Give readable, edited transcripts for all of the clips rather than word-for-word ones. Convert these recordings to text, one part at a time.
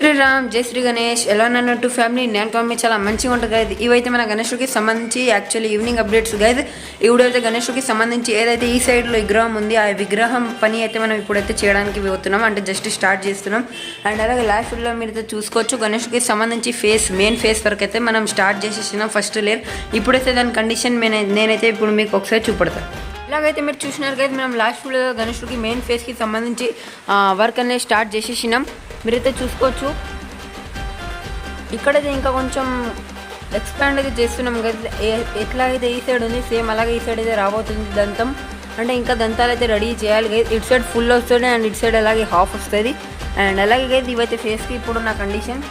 శ్రీరామ్ జై శ్రీ గణేష్ ఎలా అన్నట్టు ఫ్యామిలీ నేను కామె చాలా మంచిగా ఉంటుంది గైజ్. ఇవైతే మన గణేషుడికి సంబంధించి యాక్చువల్లీ ఈవినింగ్ అప్డేట్స్ గైజ్. ఇప్పుడైతే గణేషుడికి సంబంధించి ఏదైతే ఈ సైడ్లో విగ్రహం ఉంది ఆ విగ్రహం పని అయితే మనం ఇప్పుడైతే చేయడానికి పోతున్నాం, అంటే జస్ట్ స్టార్ట్ చేస్తున్నాం. అండ్ అలాగే లాస్ట్ వీడియోలో మీరైతే చూసుకోవచ్చు గణేషుడికి సంబంధించి మెయిన్ ఫేస్ వరకు అయితే మనం స్టార్ట్ చేసేసినాం ఫస్ట్ లేయర్. ఇప్పుడైతే దాని కండిషన్ నేనైతే ఇప్పుడు మీకు ఒకసారి చూపెడతాను. ఇలాగైతే మీరు చూసినారు కదా, మనం లాస్ట్ వీడియో గణేషుడికి మెయిన్ ఫేస్కి సంబంధించి వర్క్ అనేది స్టార్ట్ చేసేసినాం. మీరైతే చూసుకోవచ్చు ఇక్కడైతే ఇంకా కొంచెం ఎక్స్పాండ్ అయితే చేస్తున్నాం కదా. ఎట్లాగైతే ఈ సైడ్ ఉంది సేమ్ అలాగే ఈ సైడ్ అయితే రాబోతుంది దంతం, అంటే ఇంకా దంతాలు అయితే రెడీ చేయాలి కదా. ఇటు సైడ్ ఫుల్ వస్తుంది అండ్ ఇటు సైడ్ అలాగే హాఫ్ వస్తుంది. అండ్ అలాగే కదా ఇవైతే ఫేస్కి ఇప్పుడు నా కండిషన్.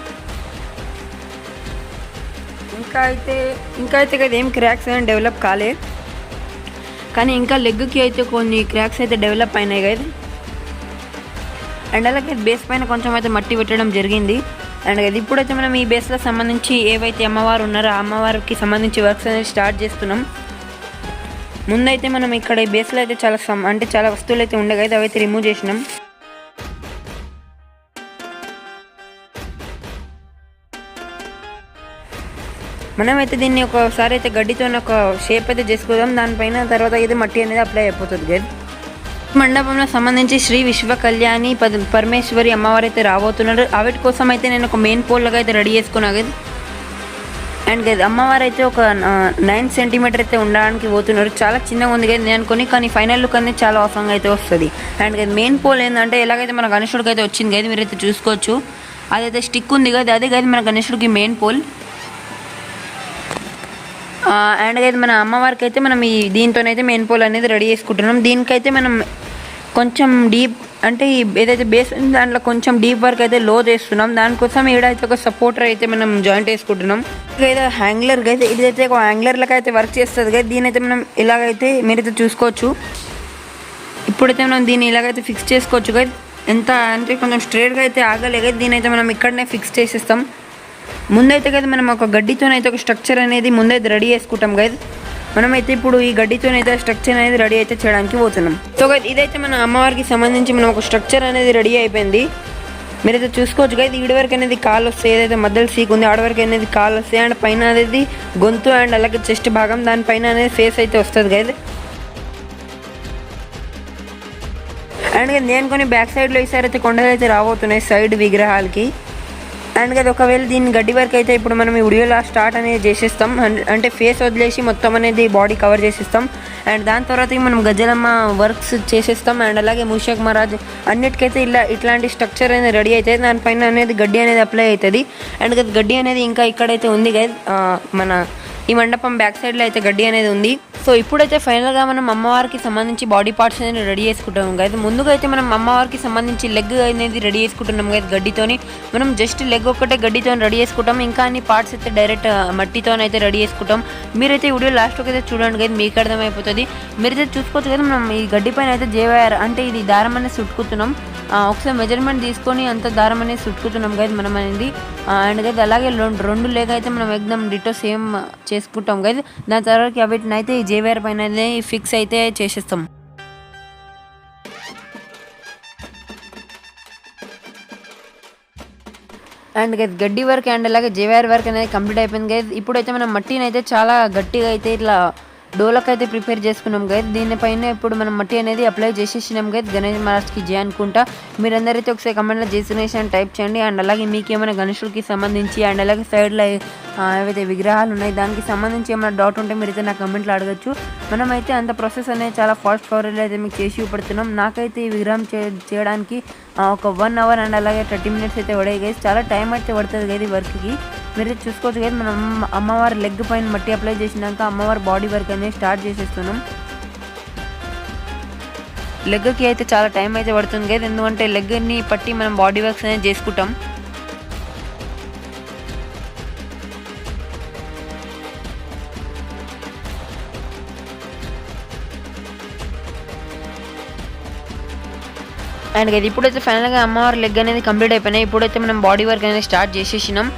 ఇంకా అయితే కదా ఏం క్రాక్స్ అయినా డెవలప్ కాలే, కానీ ఇంకా లెగ్కి అయితే కొన్ని క్రాక్స్ అయితే డెవలప్ అయినాయి కదా. అండ్ అలాగే బేస్ పైన కొంచెం అయితే మట్టి పెట్టడం జరిగింది. అండ్ ఇప్పుడైతే మనం ఈ బేస్లో సంబంధించి ఏవైతే అమ్మవారు ఉన్నారో ఆ అమ్మవారికి సంబంధించి వర్క్స్ అనేది స్టార్ట్ చేస్తున్నాం. ముందైతే మనం ఇక్కడ ఈ బేస్లో అయితే చాలా వస్తువులు అయితే ఉండే కదా, అవైతే రిమూవ్ చేసినాం. మనమైతే దీన్ని ఒకసారి అయితే గడ్డితో ఒక షేప్ అయితే చేసుకుందాం. దానిపైన తర్వాత అయితే మట్టి అనేది అప్లై అయిపోతుంది కదా. మండపంలో సంబంధించి శ్రీ విశ్వ కళ్యాణి పరమేశ్వరి అమ్మవారు అయితే రాబోతున్నారు. వాటి కోసం అయితే నేను ఒక మెయిన్ పోల్గా అయితే రెడీ చేసుకున్నా కదా. అండ్ కదా అమ్మవారు అయితే ఒక 9 సెంటీమీటర్ అయితే ఉండడానికి పోతున్నారు. చాలా చిన్నగా ఉంది కదా నేను అనుకుని, కానీ ఫైనల్ లుక్ అనేది చాలా అవసరంగా అయితే వస్తుంది. అండ్ కదా మెయిన్ పోల్ ఏంటంటే ఎలాగైతే మన గణేశుడికి అయితే వచ్చింది కదా, మీరైతే చూసుకోవచ్చు అదైతే స్టిక్ ఉంది కదా, అదే కదా మన గణేశుడికి మెయిన్ పోల్. అండ్ అయితే మన అమ్మవారికి అయితే మనం దీంతోనైతే మెయిన్ పోల్ అనేది రెడీ చేసుకుంటున్నాం. దీనికైతే మనం కొంచెం డీప్, అంటే ఏదైతే బేస్ ఉంది దాంట్లో కొంచెం డీప్ వర్క్ అయితే లో చేస్తున్నాం. దానికోసం ఈడైతే ఒక సపోర్టర్ అయితే మనం జాయింట్ వేసుకుంటున్నాం. ఇదైతే హ్యాంగ్లర్ అయితే ఇదైతే ఒక హ్యాంగ్లర్లకు అయితే వర్క్ చేస్తుంది కదా. దీనైతే మనం ఇలాగైతే మీరైతే చూసుకోవచ్చు. ఇప్పుడైతే మనం దీన్ని ఇలాగైతే ఫిక్స్ చేసుకోవచ్చు కదా. ఎంత అంటే కొంచెం స్ట్రేట్గా అయితే ఆగలే కదా, దీనైతే మనం ఇక్కడనే ఫిక్స్ చేసేస్తాం. ముందైతే కదా మనం ఒక గడ్డితోనైతే ఒక స్ట్రక్చర్ అనేది ముందైతే రెడీ చేసుకుంటాం కదా. మనమైతే ఇప్పుడు ఈ గడ్డితోనైతే స్ట్రక్చర్ అనేది రెడీ అయితే చేయడానికి పోతున్నాం. సో గైస్ ఇదైతే మన అమ్మవారికి సంబంధించి మనం ఒక స్ట్రక్చర్ అనేది రెడీ అయిపోయింది. మీరైతే చూసుకోవచ్చు కదా, ఈడి వరకు అనేది కాలు వస్తాయి, ఏదైతే మధ్యలో సీక్ ఉంది ఆడ వరకు అనేది కాలు వస్తాయి. అండ్ పైన అనేది గొంతు అండ్ అలాగే చెస్ట్ భాగం, దానిపైన అనేది ఫేస్ అయితే వస్తుంది కదా. అండ్ నేను కొన్ని బ్యాక్ సైడ్లో ఈసారి అయితే కొండలు అయితే రాబోతున్నాయి సైడ్ విగ్రహాలకి. అండ్ కదా ఒకవేళ దీని గడ్డి వర్క్ అయితే ఇప్పుడు మనం ఈ వీడియోలో స్టార్ట్ అనేది చేసేస్తాం. అంటే ఫేస్ వదిలేసి మొత్తం అనేది బాడీ కవర్ చేసేస్తాం. అండ్ దాని తర్వాత మనం గజ్జలమ్మ వర్క్స్ చేసేస్తాం. అండ్ అలాగే మూషక్ మహారాజ్ అన్నిటికైతే ఇట్లాంటి స్ట్రక్చర్ అనేది రెడీ అవుతుంది. దానిపైన అనేది గడ్డి అనేది అప్లై అవుతుంది. అండ్ గడ్డి అనేది ఇంకా ఇక్కడైతే ఉంది కదా, మన ఈ మండపం బ్యాక్ సైడ్లో అయితే గడ్డి అనేది ఉంది. సో ఇప్పుడైతే ఫైనల్గా మనం అమ్మవారికి సంబంధించి బాడీ పార్ట్స్ అనేది రెడీ చేసుకుంటాం కదా. ముందుగా అయితే మనం అమ్మవారికి సంబంధించి లెగ్ అనేది రెడీ చేసుకుంటున్నాం కదా గడ్డితోని. మనం జస్ట్ లెగ్ ఒక్కటే గడ్డితో రెడీ చేసుకుంటాం, ఇంకా అన్ని పార్ట్స్ అయితే డైరెక్ట్ మట్టితోనైతే రెడీ చేసుకుంటాం. మీరైతే వీడియో లాస్ట్కి అయితే చూడండి కదా, మీకు అర్థమైపోతుంది. మీరైతే చూసుకోవచ్చు కదా, మనం ఈ గడ్డి పైన అయితే జేవైఆర్ అంటే ఇది దారం అనేది చుట్టుకుతున్నాం. ఒకసారి మెజర్మెంట్ తీసుకొని అంత దారం అనేది చుట్టుకుతున్నాం కదా మనం అనేది. అండ్ కదా అలాగే రెండు లేక అయితే మనం ఎగ్దమ్ డిటో సేమ్ చేసుకుంటాం కదా. దాని తర్వాత వీటిని అయితే ఈ జేవైఆర్ పైన ఫిక్స్ అయితే చేసేస్తాం. అండ్ గడ్డి వర్క్ అండ్ అలాగే జేవైఆర్ వర్క్ అనేది కంప్లీట్ అయిపోయింది కదా. ఇప్పుడైతే మనం మట్టిని అయితే చాలా గట్టిగా అయితే ఇట్లా డోలకు అయితే ప్రిపేర్ చేసుకున్నాం కదా. దీనిపైన ఇప్పుడు మనం మట్టి అనేది అప్లై చేసేసినాం కదా. గణేష్ మహారాజ్కి జై అనుకుంటా. మీరందరైతే ఒకసారి కమెంట్లో జేసినేషన్ టైప్ చేయండి. అండ్ అలాగే మీకు ఏమైనా గణేశుడికి సంబంధించి అండ్ అలాగే సైడ్లో ఏవైతే విగ్రహాలు ఉన్నాయి దానికి సంబంధించి ఏమైనా డౌట్ ఉంటే మీరైతే నా కమెంట్లో అడగచ్చు. మనమైతే అంత ప్రాసెస్ అనేది చాలా ఫాస్ట్ కవరేజ్ అయితే మీకు చేసి చూపెడుతున్నాం. నాకైతే ఈ విగ్రహం చేయడానికి ఒక 1 అవర్ అండ్ అలాగే 30 మినిట్స్ అయితే పడాయి గైస్. చాలా టైం అయితే పడుతుంది కదా ఈ వర్క్కి. మీరైతే చూసుకోవచ్చు కదా, మనం అమ్మవారి లెగ్ పైన మట్టి అప్లై చేసినాక అమ్మవారి బాడీ వర్క్ అనేది స్టార్ట్ చేసేస్తున్నాం. లెగ్కి అయితే చాలా టైం అయితే పడుతుంది కదా, ఎందుకంటే లెగ్ని పట్టి మనం బాడీ వర్క్స్ అనేది చేసుకుంటాం. అండ్ ఇప్పుడైతే ఫైనల్గా అమ్మవారి లెగ్ అనేది కంప్లీట్ అయిపోయినాయి. ఇప్పుడైతే మనం బాడీ వర్క్ అనేది స్టార్ట్ చేసేసినాం.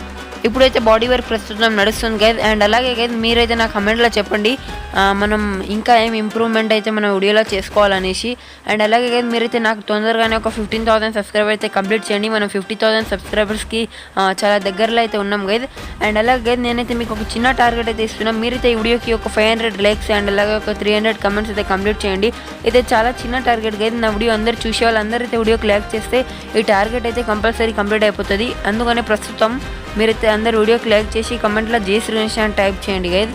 ఇప్పుడైతే బాడీ వర్క్ ప్రస్తుతం నడుస్తుంది గైజ్. అండ్ అలాగే గైజ్ మీరైతే నా కమెంట్లో చెప్పండి మనం ఇంకా ఏం ఇంప్రూవ్మెంట్ అయితే మనం వీడియోలో చేసుకోవాలనేసి. అండ్ అలాగే గైజ్ మీరైతే నాకు తొందరగానే ఒక 15,000 సబ్స్క్రైబర్ అయితే కంప్లీట్ చేయండి. మనం 50,000 సబ్స్క్రైబర్స్కి చాలా దగ్గరలో అయితే ఉన్నాం గైజ్. అండ్ అలాగే గైజ్ నేనైతే మీకు ఒక చిన్న టార్గెట్ అయితే ఇస్తున్నాను. మీరైతే ఈ వీడియోకి ఒక 500 లైక్స్ అండ్ అలాగే ఒక 300 కమెంట్స్ అయితే కంప్లీట్ చేయండి. అయితే చాలా చిన్న టార్గెట్ గైజ్. నా వీడియో అందరు చూసే వాళ్ళందరూ అయితే వీడియోకి లైక్ చేస్తే ఈ టార్గెట్ అయితే కంపల్సరీ కంప్లీట్ అయిపోతుంది. అందుకనే ప్రస్తుతం మీరైతే అందరు వీడియోకి లైక్ చేసి కమెంట్లో జై శ్రీగణేష్ అని టైప్ చేయండి గైజ్.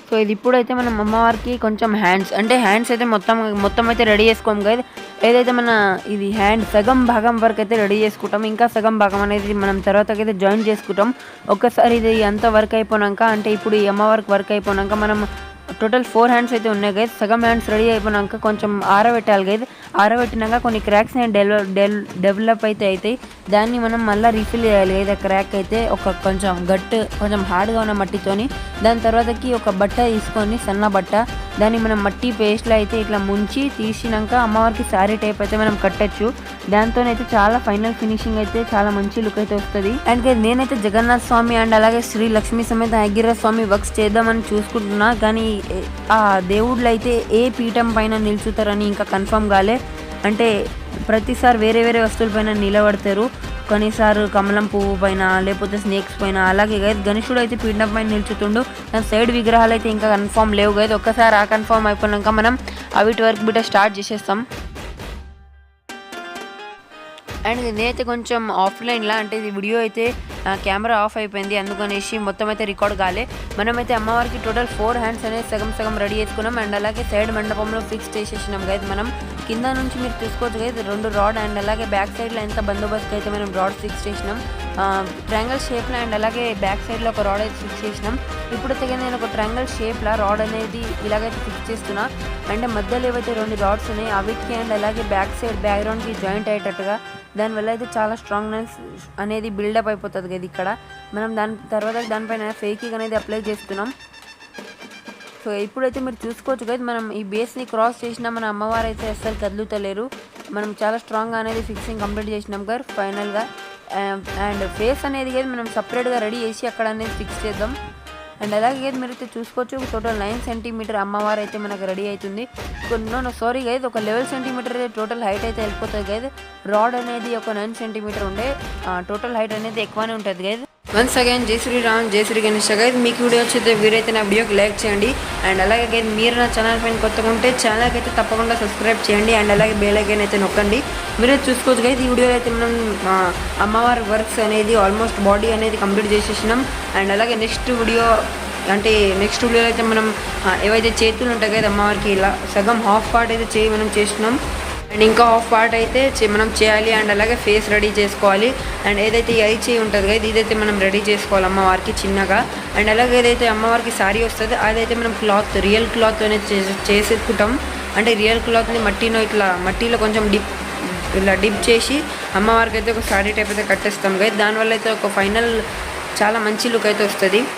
సో ఇది ఇప్పుడైతే మనం అమ్మవారికి కొంచెం హ్యాండ్స్ అయితే మొత్తం అయితే రెడీ చేసుకోం గైజ్. ఏదైతే మన ఇది హ్యాండ్ సగం భాగం వరకు అయితే రెడీ చేసుకుంటాం. ఇంకా సగం భాగం అనేది మనం తర్వాత అయితే జాయిన్ చేసుకుంటాం. ఒక్కసారి ఇది అంత వర్క్ అయిపోయాక, అంటే ఇప్పుడు ఈ అమ్మవారికి వర్క్ అయిపోయాక మనం టోటల్ 4 హ్యాండ్స్ అయితే ఉన్నాయి గైజ్. సగం హ్యాండ్స్ రెడీ అయిపోయాక కొంచెం ఆరబెట్టాలి గైజ్. ఆరబెట్టినాక కొన్ని క్రాక్స్ డెవలప్ అయితే అవుతాయి. దాన్ని మనం మళ్ళీ రీఫిల్ చేయాలి గైజ్. ఆ క్రాక్ అయితే ఒక కొంచెం హార్డ్గా ఉన్న మట్టితోని, దాని తర్వాతకి ఒక బట్ట తీసుకొని సన్న బట్ట, దాన్ని మనం మట్టి పేస్ట్లో అయితే ఇట్లా ముంచి తీసినాక అమ్మవారికి శారీ టైప్ అయితే మనం కట్టచ్చు. దాంతోనైతే చాలా ఫైనల్ ఫినిషింగ్ అయితే చాలా మంచి లుక్ అయితే వస్తుంది. అండ్ నేనైతే జగన్నాథ స్వామి అండ్ అలాగే శ్రీ లక్ష్మీ సమేత అయ్యగిరి స్వామి వర్క్స్ చేద్దామని చూసుకుంటున్నా. కానీ ఆ దేవుళ్ళు అయితే ఏ పీఠం పైన నిలుచుతారని ఇంకా కన్ఫర్మ్ కాలే. అంటే ప్రతిసారి వేరే వేరే వస్తువుల పైన నిలబడతారు. కొన్నిసార్లు కమలం పువ్వు పైన, లేకపోతే స్నేక్స్ పైన. అలాగే గైజ్ గణేశుడు అయితే పీఠం పైన నిల్చుతుండు. దాని సైడ్ విగ్రహాలు అయితే ఇంకా కన్ఫర్మ్ లేవు గైజ్. ఒక్కసారి ఆ కన్ఫర్మ్ అయిపోయినాక మనం అవిటి వర్క్ బిట్ట స్టార్ట్ చేసేస్తాం. అండ్ నేనైతే కొంచెం ఆఫ్లైన్లో, అంటే ఇది వీడియో అయితే కెమెరా ఆఫ్ అయిపోయింది, అందుకనేసి మొత్తం అయితే రికార్డ్ కాలే. మనమైతే అమ్మవారికి టోటల్ 4 హ్యాండ్స్ అనేది సగం రెడీ చేసుకున్నాం. అండ్ అలాగే సైడ్ మండపంలో ఫిక్స్ చేసేసినాం గైజ్. మనం కింద నుంచి మీరు చూసుకోవచ్చు గైజ్ 2 రాడ్, అండ్ అలాగే బ్యాక్ సైడ్లో ఎంత బందోబస్తు అయితే మనం రాడ్ ఫిక్స్ చేసినాం ట్రయాంగిల్ షేప్లో. అండ్ అలాగే బ్యాక్ సైడ్లో ఒక రాడ్ అయితే ఫిక్స్ చేసినాం. ఇప్పుడైతే నేను ఒక ట్రయాంగిల్ షేప్లో రాడ్ అనేది ఇలాగైతే ఫిక్స్ చేస్తున్నా. అంటే మధ్యలో ఏవైతే 2 రాడ్స్ ఉన్నాయి అవిటికి అండ్ అలాగే బ్యాక్ సైడ్ బ్యాక్గ్రౌండ్కి జాయింట్ అయ్యేటట్టుగా, దానివల్ల అయితే చాలా స్ట్రాంగ్నెస్ అనేది బిల్డప్ అయిపోతుంది కదా ఇక్కడ. మనం దానిపైన ఫేకింగ్ అనేది అప్లై చేస్తున్నాం. సో ఇప్పుడైతే మీరు చూసుకోవచ్చు కదా, మనం ఈ బేస్ని క్రాస్ చేసినా మన అమ్మవారు అయితే అస్సలు కదులుతలేరు. మనం చాలా స్ట్రాంగ్గా అనేది ఫిక్సింగ్ కంప్లీట్ చేసినాం గారు ఫైనల్గా. అండ్ ఫేస్ అనేది కదా మనం సపరేట్గా రెడీ చేసి అక్కడ అనేది ఫిక్స్ చేద్దాం. అండ్ అలాగే మీరైతే చూసుకోవచ్చు టోటల్ 9 సెంటీమీటర్ అమ్మవారు అయితే మనకు రెడీ అవుతుంది. సారీ గైజ్, ఒక 11 సెంటీమీటర్ టోటల్ హైట్ అయితే వెళ్ళిపోతుంది గైజ్. రాడ్ అనేది ఒక 9 సెంటీమీటర్ ఉండే, టోటల్ హైట్ అనేది ఎక్కువనే ఉంటుంది గైజ్. వన్స్ అగైన్ జై శ్రీరామ్, జై శ్రీ గణేష్ గైజ్. మీకు వీడియో వచ్చితే వీరైతే నా వీడియోకి లైక్ చేయండి. అండ్ అలాగే గైజ్ మీరు నా ఛానల్ పైన కొత్తగా ఉంటే ఛానల్కి అయితే తప్పకుండా సబ్స్క్రైబ్ చేయండి. అండ్ అలాగే బెల్ ఐకాన్ అయితే నొక్కండి. మీరే చూసుకోవచ్చు గైజ్ ఈ వీడియోలో అయితే మనం అమ్మవారి వర్క్స్ అనేది ఆల్మోస్ట్ బాడీ అనేది కంప్లీట్ చేసేసినాం. అండ్ అలాగే నెక్స్ట్ వీడియోలో అయితే మనం ఏవైతే చేతులు ఉంటాయి కదా అమ్మవారికి, ఇలా సగం హాఫ్ పార్ట్ అయితే మనం చేసినాం. అండ్ ఇంకా హాఫ్ పార్ట్ అయితే మనం చేయాలి. అండ్ అలాగే ఫేస్ రెడీ చేసుకోవాలి. అండ్ ఏదైతే ఈ చేయి ఉంటుంది కదా ఇదైతే మనం రెడీ చేసుకోవాలి అమ్మవారికి చిన్నగా. అండ్ అలాగే ఏదైతే అమ్మవారికి శారీ వస్తుంది అదైతే మనం రియల్ క్లాత్ అనేది చేసుకుంటాం. అంటే రియల్ క్లాత్ని మట్టిలో కొంచెం డిప్ చేసి అమ్మవారికి అయితే ఒక శారీ టైప్ అయితే కట్టేస్తాం కదా. దానివల్ల అయితే ఒక ఫైనల్ చాలా మంచి లుక్ అయితే వస్తుంది.